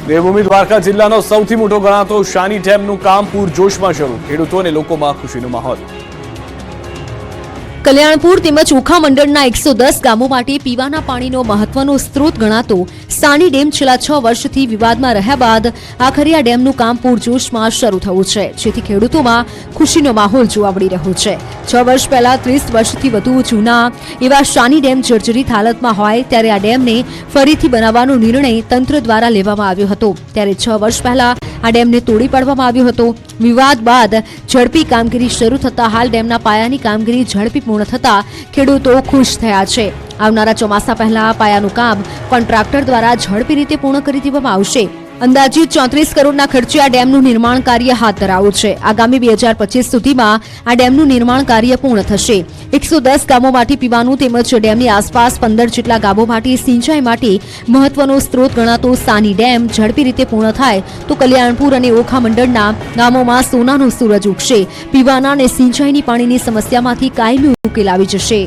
દેવભૂમિ દ્વારકા જિલ્લાનો સૌથી મોટો ગણાતો શાની ડેમનું કામ પૂરજોશમાં શરૂ, ખેડૂતો અને લોકોમાં ખુશીનો માહોલ। કલ્યાણપુર તેમજ ઓખા મંડળના 110 ગામો માટે પીવાના પાણીનો મહત્વનો સ્ત્રોત ગણાતો સાની ડેમ છેલ્લા 6 વર્ષથી વિવાદમાં રહ્યા બાદ આખરે આ ડેમનું કામ પૂરજોશમાં શરૂ થયું છે, જેથી ખેડૂતોમાં ખુશીનો માહોલ જોવા મળી રહ્યો છે। 6 વર્ષ પહેલા 30 વર્ષથી વધુ જૂના એવા શાની ડેમ જર્જરિત હાલતમાં હોય ત્યારે આ ડેમને ફરીથી બનાવવાનો નિર્ણય તંત્ર દ્વારા લેવામાં આવ્યો હતો, ત્યારે 6 વર્ષ પહેલા આ ડેમને તોડી પાડવામાં આવ્યો હતો। વિવાદ બાદ ઝડપી કામગીરી શરૂ થતા હાલ ડેમના પાયાની કામગીરી ઝડપી પૂર્ણ થતા ખેડૂતો ખુશ થયા છે। આવનારા ચોમાસા પહેલા પાયાનું કામ કોન્ટ્રાક્ટર દ્વારા ઝડપી રીતે પૂર્ણ કરી દેવામાં આવશે। અંદાજિત 34 કરોડના ખર્ચે આ ડેમનું નિર્માણ કાર્ય હાથ ધરાયું છે। આગામી 2025 સુધીમાં આ ડેમનું નિર્માણ કાર્ય પૂર્ણ થશે। 110 ગામો માટે પીવાનું તેમજ ડેમની આસપાસ 15 જેટલા ગામો માટે સિંચાઈ માટે મહત્વનો સ્ત્રોત ગણાતો સાની ડેમ ઝડપી રીતે પૂર્ણ થાય તો કલ્યાણપુર અને ઓખા મંડળના ગામોમાં સોનાનો સૂરજ ઉગશે। પીવાના અને સિંચાઈની પાણીની સમસ્યામાંથી કાયમી ઉકેલ આવી જશે।